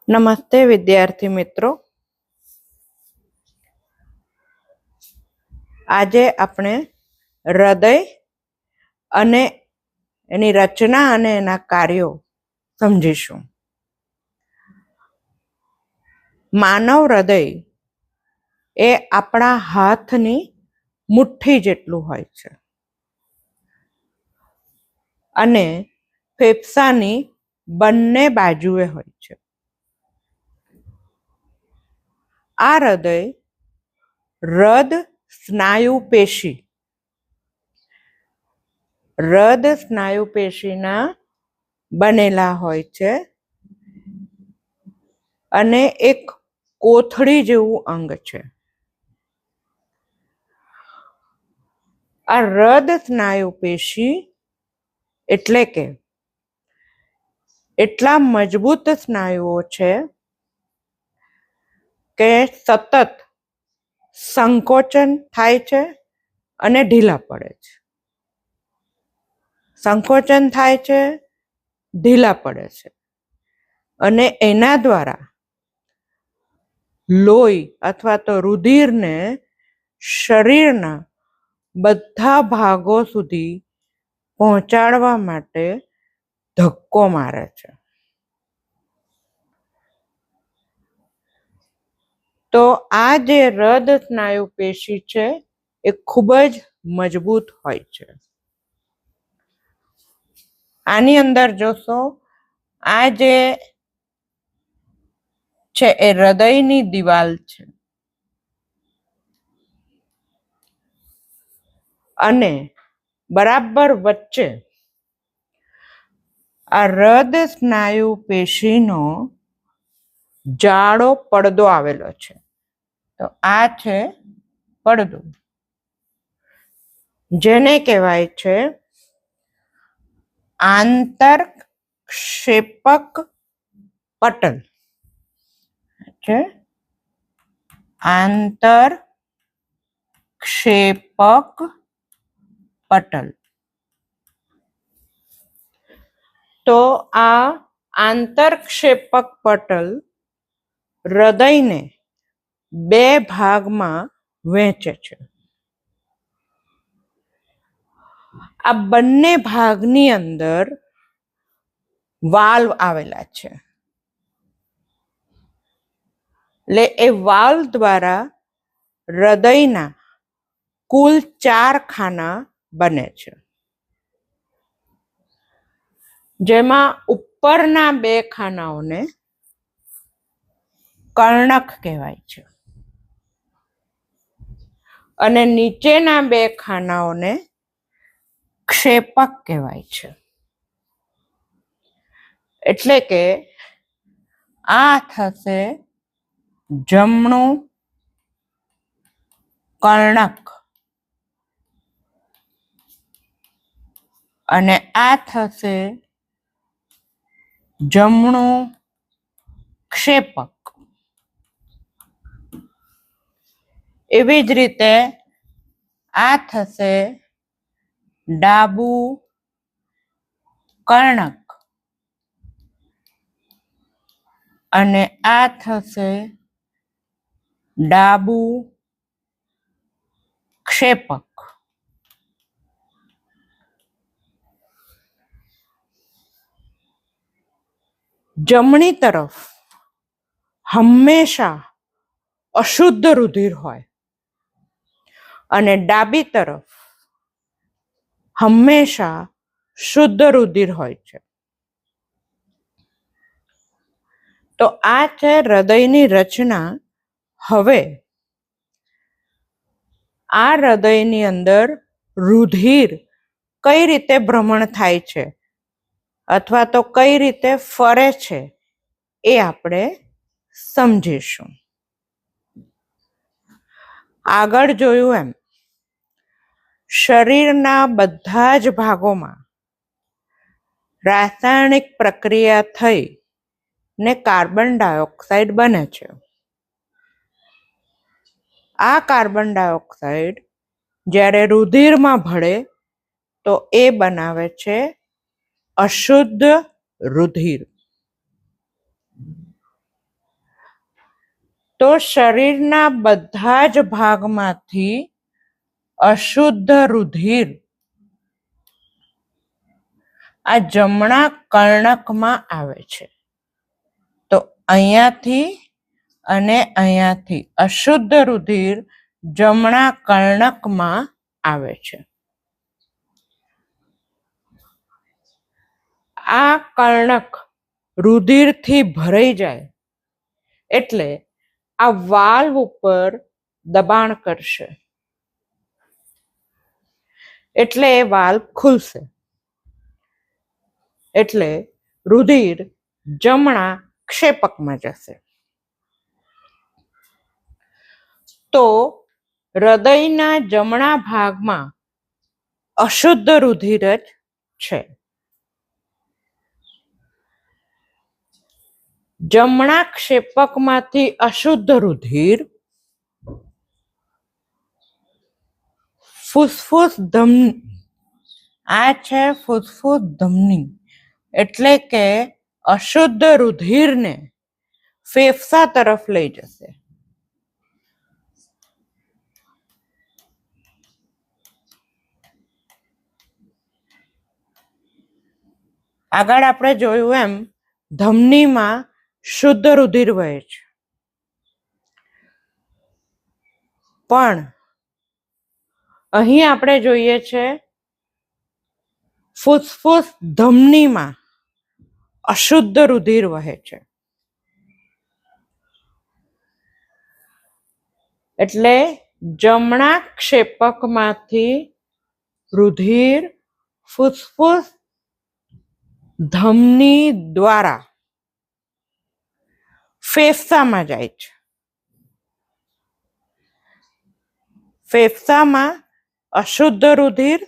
નમસ્તે વિદ્યાર્થી મિત્રો, આજે આપણે હૃદય અને એની રચના અને એના કાર્યો સમજીશું. માનવ હૃદય એ આપણા હાથની મુઠ્ઠી જેટલું હોય છે અને ફેફસાની બંને બાજુએ હોય છે. આ હૃદય હૃદ સ્નાયુ પેશીના બનેલા હોય છે અને એક કોથળી જેવું અંગ છે. આ હૃદ સ્નાયુ પેશી એટલે કે એટલા મજબૂત સ્નાયુઓ છે કે સતત સંકોચન થાય છે અને ઢીલા પડે છે, સંકોચન થાય છે, ઢીલા પડે છે અને એના દ્વારા લોહી અથવા તો રુધિરને શરીરના બધા ભાગો સુધી પહોંચાડવા માટે ધક્કો મારે છે. તો આ જે હૃદ સ્નાયુ પેશી છે એ ખૂબ જ મજબૂત હોય છે. આની અંદર જોશો, આ જે છે એ હૃદયની દિવાલ છે અને બરાબર વચ્ચે આ હૃદ સ્નાયુ પેશીનો જાડો પડદો આવેલો છે. તો આ છે પડદો, જેને કહેવાય છે આંતરક્ષેપક પટલ. છે આંતરક્ષેપક પટલ. તો આ આંતરક્ષેપક પટલ હૃદયને બે ભાગમાં વહેંચે છે. આ બંને ભાગની અંદર વાલ્વ આવેલા છે, એટલે એ વાલ્વ દ્વારા હૃદયના કુલ 4 ખાના બને છે, જેમાં ઉપરના 2 ખાનાઓને કર્ણક કહેવાય છે અને નીચેના 2 ખાનાઓને ક્ષેપક કહેવાય છે. એટલે કે આ થશે જમણું કર્ણક અને આ થશે જમણું ક્ષેપક. એવી જ રીતે આ થશે ડાબું કર્ણક અને આ થશે ડાબું ક્ષેપક. જમણી તરફ હંમેશા અશુદ્ધ રુધિર હોય અને ડાબી તરફ હંમેશા શુદ્ધ રુધિર હોય છે. તો આ છે હૃદયની રચના. હવે આ હૃદયની અંદર રુધિર કઈ રીતે ભ્રમણ થાય છે અથવા તો કઈ રીતે ફરે છે એ આપણે સમજીશું. આગળ જોયું એમ શરીરના બધા જ ભાગોમાં રાસાયણિક પ્રક્રિયા થઈ ને કાર્બન ડાયોક્સાઇડ બને છે. આ કાર્બન ડાયોક્સાઇડ જ્યારે રુધિરમાં ભળે તો એ બનાવે છે અશુદ્ધ રુધિર. તો શરીરના બધા જ ભાગમાંથી અશુદ્ધ રુધિર આ જમણા કર્ણકમાં આવે છે. તો અહીંયાથી અને અહીંયાથી અશુદ્ધ રુધિર જમણા કર્ણકમાં આવે છે. આ કર્ણક રુધિરથી ભરાઈ જાય એટલે આ વાલ્વ ઉપર દબાણ કરશે એટલે એ વાલ્વ ખુલશે એટલે રુધિર જમણા ક્ષેપકમાં જશે. તો હૃદયના જમણા ભાગમાં અશુદ્ધ રુધિર જ છે. જમણા ક્ષેપકમાંથી અશુદ્ધ રુધિર ફૂસ્ફૂસ ધમની, આ છે ફૂસ્ફૂસ ધમની, એટલે કે અશુદ્ધ રુધિરને ફેફસા તરફ લઈ જશે. આગળ આપણે જોયું એમ ધમનીમાં શુદ્ધ રુધિર વહે છે, પણ અહીં આપણે જોઈએ છે ફૂસ્ફૂસ ધમનીમાં અશુદ્ધ રુધિર વહે છે. એટલે જમણા ક્ષેપકમાંથી રુધિર ફૂસ્ફૂસ ધમની દ્વારા ફેફસામાં જાય છે. ફેફસામાં અશુદ્ધ રુધિર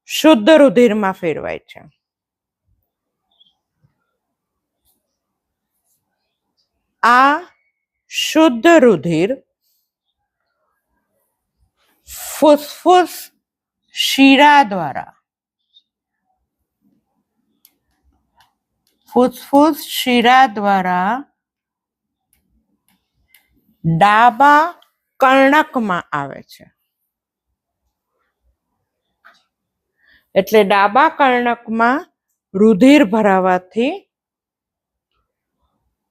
શુદ્ધ રુધિરમાં ફેરવાય છે. આ શુદ્ધ રુધિર ફૂસ્ફૂસ શિરા દ્વારા ડાબા કર્ણકમાં આવે છે. એટલે ડાબા કર્ણકમાં રુધિર ભરાવાથી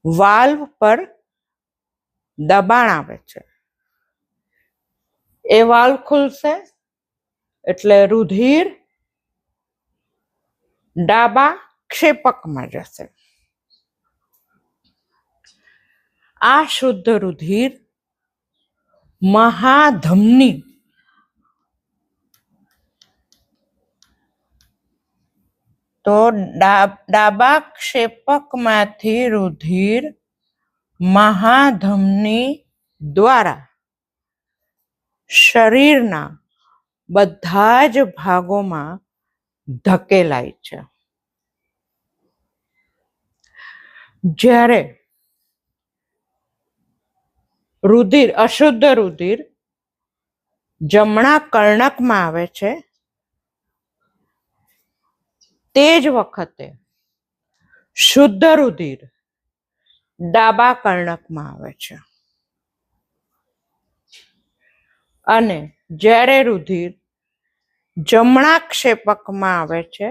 વાલ્વ પર દબાણ આવે છે. એ વાલ્વ ખુલશે એટલે રુધિર ડાબા ક્ષેપકમાં જશે. આ શુદ્ધ રુધિર મહાધમની તો ડાબા ક્ષેપકમાંથી રુધિર મહાધમની દ્વારા શરીરના બધા જ ભાગોમાં ધકેલાય છે. જ્યારે રુધિર અશુદ્ધ રુધિર જમણા કર્ણકમાં આવે છે તે જ વખતે શુદ્ધ રુધિર ડાબા કર્ણકમાં આવે છે. અને જ્યારે રુધિર જમણા ક્ષેપકમાં આવે છે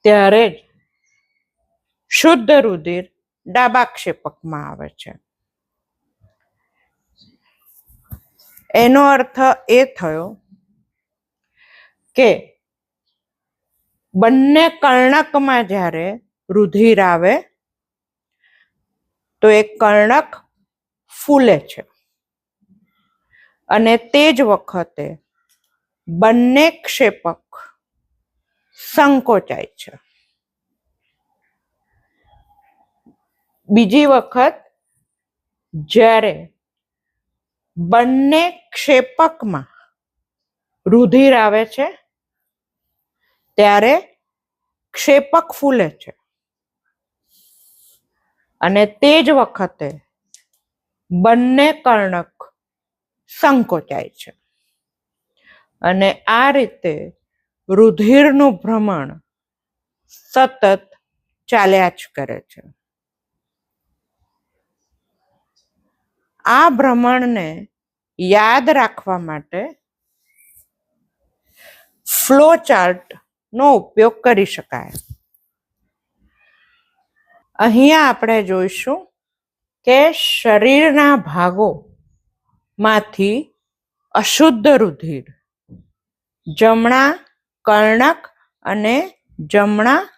ત્યારે જ શુદ્ધ રુધિર ડાબા ક્ષેપકમાં આવે છે. એનો અર્થ એ થયો કે બંને કર્ણકમાં જ્યારે રુધિર આવે તો એ કર્ણક ફૂલે છે અને તે જ વખતે બંને ક્ષેપક સંકોચાય છે. બીજી વખત જ્યારે બંને ક્ષેપકમાં રુધિર આવે છે ત્યારે ક્ષેપક ફૂલે છે અને તે જ વખતે બંને કર્ણક સંકોચાય છે. અને આ રીતે રુધિરનું ભ્રમણ સતત ચાલ્યા જ કરે છે. આ ભ્રમણને યાદ રાખવા માટે ફ્લો ચાર્ટનો ઉપયોગ કરી શકાય. અહીંયા આપણે જોઈશું કે શરીરના ભાગોમાંથી અશુદ્ધ રુધિર જમણા કર્ણક અને જમણા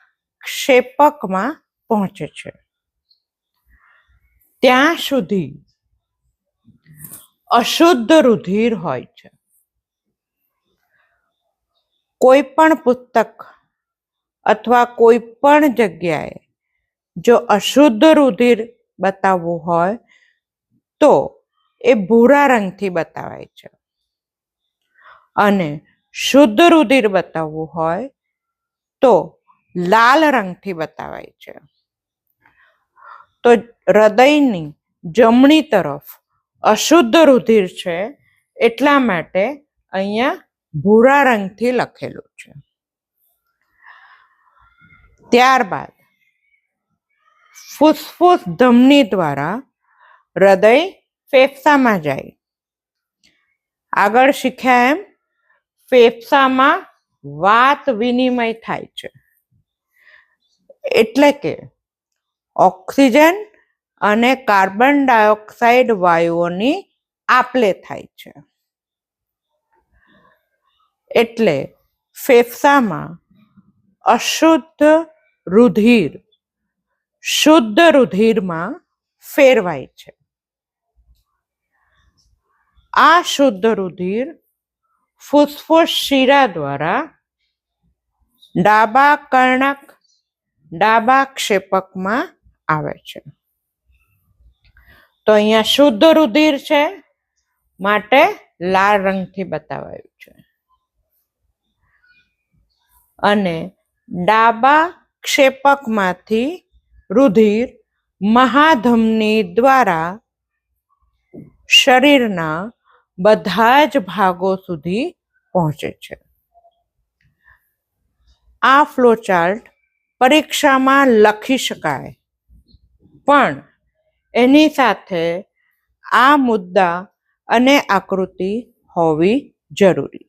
ક્ષેપકમાં પહોંચે છે. ત્યાં સુધી અશુદ્ધ રુધિર હોય છે. કોઈ પણ પુસ્તક અથવા કોઈ પણ જગ્યાએ જો અશુદ્ધ રુધિર બતાવવું હોય તો એ ભૂરા રંગથી બતાવાય છે, અને શુદ્ધ રુધિર બતાવવું હોય તો લાલ રંગથી બતાવાય છે. તો હૃદયની જમણી તરફ અશુદ્ધ રુધિર છે એટલા માટે અહીંયા ભૂરા રંગથી લખેલું છે. ત્યારબાદ ફૂસ્ફૂસ ધમની દ્વારા હૃદય ફેફસામાં જાય. આગળ શીખ્યા એમ ફેફસામાં વાત વિનિમય થાય છે, એટલે કે ઓક્સિજન અને કાર્બન ડાયોક્સાઇડ વાયુઓની આપ-લે થાય છે. એટલે ફેફસામાં અશુદ્ધ રુધિર શુદ્ધ રુધિરમાં ફેરવાય છે. આ શુદ્ધ રુધિર ફૂસ્ફૂસ શિરા દ્વારા ડાબા કર્ણક ડાબા ક્ષેપકમાં આવે છે. તો અહીંયા શુદ્ધ રુધિર છે માટે લાલ રંગથી બતાવાયું છે, અને ડાબા ક્ષેપકમાંથી રુધિર મહાધમની દ્વારા શરીરના બધા જ ભાગો સુધી પહોંચે છે. આ ફ્લોચાર્ટ પરીક્ષામાં લખી શકાય, પણ એની સાથે આ મુદ્દા અને આકૃતિ હોવી જરૂરી.